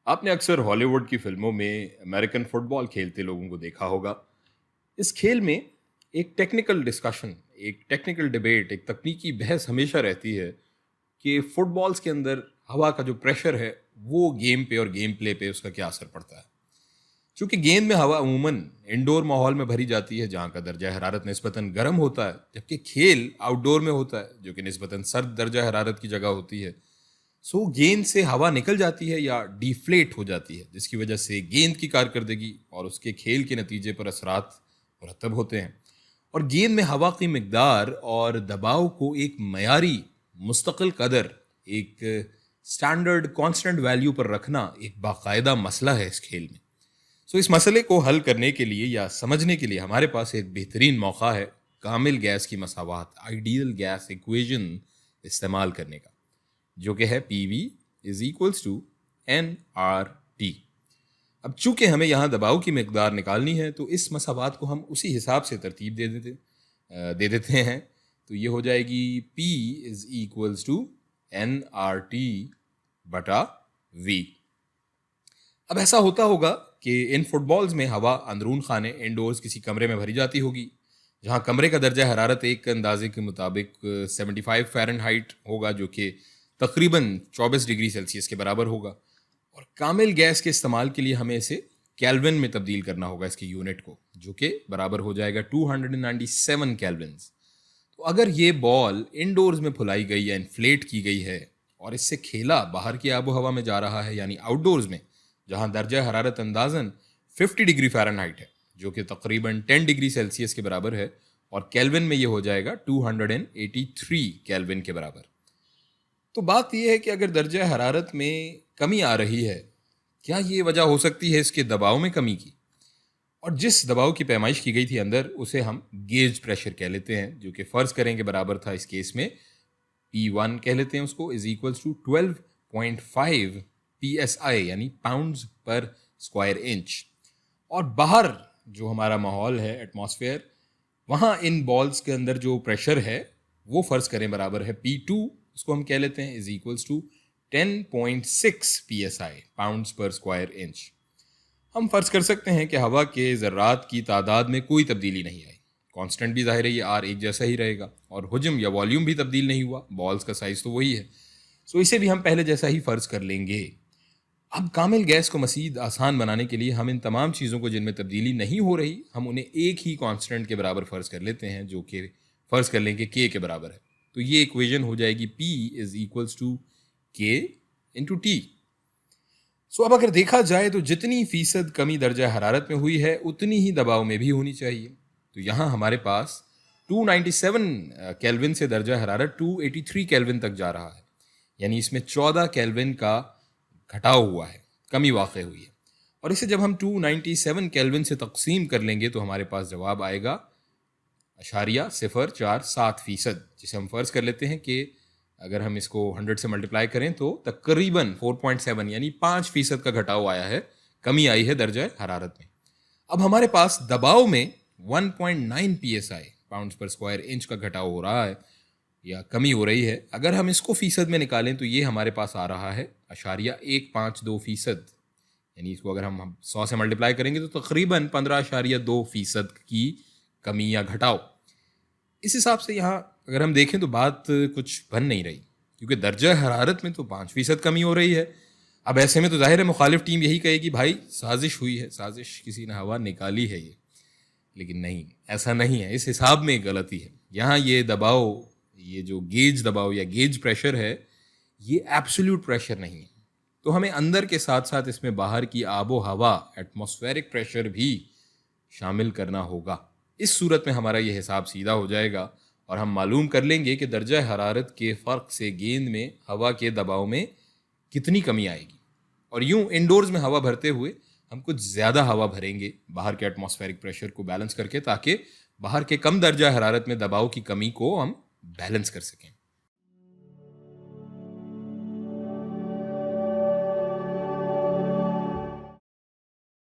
آپ نے اکثر ہالی ووڈ کی فلموں میں امریکن فٹ بال کھیلتے لوگوں کو دیکھا ہوگا۔ اس کھیل میں ایک ٹیکنیکل ڈسکشن، ایک ٹیکنیکل ڈیبیٹ، ایک تکنیکی بحث ہمیشہ رہتی ہے کہ فٹ بالز کے اندر ہوا کا جو پریشر ہے وہ گیم پہ اور گیم پلے پہ اس کا کیا اثر پڑتا ہے۔ چونکہ گیند میں ہوا عموماً انڈور ماحول میں بھری جاتی ہے جہاں کا درجہ حرارت نسبتاً گرم ہوتا ہے، جبکہ کھیل آؤٹ ڈور میں ہوتا ہے جو کہ نسبتاً سرد درجہ حرارت کی جگہ ہوتی ہے۔ گیند سے ہوا نکل جاتی ہے یا ڈیفلیٹ ہو جاتی ہے، جس کی وجہ سے گیند کی کارکردگی اور اس کے کھیل کے نتیجے پر اثرات مرتب ہوتے ہیں۔ اور گیند میں ہوا کی مقدار اور دباؤ کو ایک معیاری مستقل قدر، ایک سٹینڈرڈ کانسٹنٹ ویلیو پر رکھنا ایک باقاعدہ مسئلہ ہے اس کھیل میں۔ اس مسئلے کو حل کرنے کے لیے یا سمجھنے کے لیے ہمارے پاس ایک بہترین موقع ہے کامل گیس کی مساوات، آئیڈیل گیس ایکویژن استعمال کرنے کا، جو کہ ہے PV=NRT۔ اب چونکہ ہمیں یہاں دباؤ کی مقدار نکالنی ہے تو اس مساوات کو ہم اسی حساب سے ترتیب دے دیتے ہیں۔ تو یہ ہو جائے گی P=NRT/V۔ اب ایسا ہوتا ہوگا کہ ان فٹ بالز میں ہوا اندرون خانے انڈورز کسی کمرے میں بھری جاتی ہوگی، جہاں کمرے کا درجہ حرارت ایک اندازے کے مطابق 75 فارنہائٹ ہوگا، جو کہ تقریباً 24 ڈگری سیلسیس کے برابر ہوگا۔ اور کامل گیس کے استعمال کے لیے ہمیں اسے کیلوین میں تبدیل کرنا ہوگا، اس کی یونٹ کو، جو کہ برابر ہو جائے گا 297 کیلونز۔ تو اگر یہ بال انڈورز میں پھلائی گئی یا انفلیٹ کی گئی ہے اور اس سے کھیلا باہر کی آب و ہوا میں جا رہا ہے، یعنی آؤٹ ڈورز میں، جہاں درجہ حرارت اندازاً 50 ڈگری فارنہائٹ ہے، جو کہ تقریباً 10 ڈگری سیلسیس کے برابر ہے، اور کیلوین میں یہ ہو جائے گا 283 کیلوین کے برابر۔ تو بات یہ ہے کہ اگر درجہ حرارت میں کمی آ رہی ہے، کیا یہ وجہ ہو سکتی ہے اس کے دباؤ میں کمی کی؟ اور جس دباؤ کی پیمائش کی گئی تھی اندر، اسے ہم گیج پریشر کہہ لیتے ہیں، جو کہ فرض کریں کہ برابر تھا اس کیس میں P1 کہہ لیتے ہیں اس کو =12.5 PSI، یعنی پاؤنڈز پر اسکوائر انچ۔ اور باہر جو ہمارا ماحول ہے، ایٹماسفیئر، وہاں ان بالز کے اندر جو پریشر ہے وہ فرض کریں برابر ہے P2، اس کو ہم کہہ لیتے ہیں =10.6 PSI پاؤنڈز پر اسکوائر انچ۔ ہم فرض کر سکتے ہیں کہ ہوا کے ذرات کی تعداد میں کوئی تبدیلی نہیں آئی، کانسٹنٹ بھی ظاہر ہے یہ R ایک جیسا ہی رہے گا، اور حجم یا والیوم بھی تبدیل نہیں ہوا، بالز کا سائز تو وہی ہے، اسے بھی ہم پہلے جیسا ہی فرض کر لیں گے۔ اب کامل گیس کو مزید آسان بنانے کے لیے ہم ان تمام چیزوں کو جن میں تبدیلی نہیں ہو رہی، ہم انہیں ایک ہی کانسٹنٹ کے برابر فرض کر لیتے ہیں، جو کہ فرض کر لیں کہ K کے برابر ہے۔ تو یہ ایکویژن ہو جائے گی P=K×T۔ اب اگر دیکھا جائے تو جتنی فیصد کمی درجہ حرارت میں ہوئی ہے اتنی ہی دباؤ میں بھی ہونی چاہیے۔ تو یہاں ہمارے پاس 297 کیلوین سے درجہ حرارت 283 کیلوین تک جا رہا ہے، یعنی اس میں 14 کیلوین کا گھٹاؤ ہوا ہے، کمی واقع ہوئی ہے۔ اور اسے جب ہم 297 کیلوین سے تقسیم کر لیں گے تو ہمارے پاس جواب آئے گا 0.047%، جسے ہم فرض کر لیتے ہیں کہ اگر ہم اس کو 100 سے ملٹیپلائی کریں تو تقریباً 4.7 یعنی 5% کا گھٹاؤ آیا ہے، کمی آئی ہے درجہ حرارت میں۔ اب ہمارے پاس دباؤ میں 1.9 PSI پاؤنڈز پر اسکوائر انچ کا گھٹاؤ ہو رہا ہے یا کمی ہو رہی ہے۔ اگر ہم اس کو فیصد میں نکالیں تو یہ ہمارے پاس آ رہا ہے 0.152%، یعنی اس کو اگر ہم 100 سے ملٹیپلائی کریں گے تو تقریباً 15.2% کی کمی یا گھٹاؤ۔ اس حساب سے یہاں اگر ہم دیکھیں تو بات کچھ بن نہیں رہی، کیونکہ درجہ حرارت میں تو 5% کمی ہو رہی ہے۔ اب ایسے میں تو ظاہر ہے مخالف ٹیم یہی کہے گی بھائی سازش ہوئی ہے، سازش کسی نے ہوا نکالی ہے یہ، لیکن نہیں، ایسا نہیں ہے، اس حساب میں غلطی ہے۔ یہاں یہ دباؤ، یہ جو گیج دباؤ یا گیج پریشر ہے، یہ ایبسولوٹ پریشر نہیں ہے۔ تو ہمیں اندر کے ساتھ ساتھ اس میں باہر کی آب و ہوا، ایٹماسفیرک پریشر بھی شامل کرنا ہوگا۔ اس صورت میں ہمارا یہ حساب سیدھا ہو جائے گا اور ہم معلوم کر لیں گے کہ درجہ حرارت کے فرق سے گیند میں ہوا کے دباؤ میں کتنی کمی آئے گی۔ اور یوں انڈورز میں ہوا بھرتے ہوئے ہم کچھ زیادہ ہوا بھریں گے باہر کے ایٹماسفیرک پریشر کو بیلنس کر کے، تاکہ باہر کے کم درجہ حرارت میں دباؤ کی کمی کو ہم بیلنس کر سکیں۔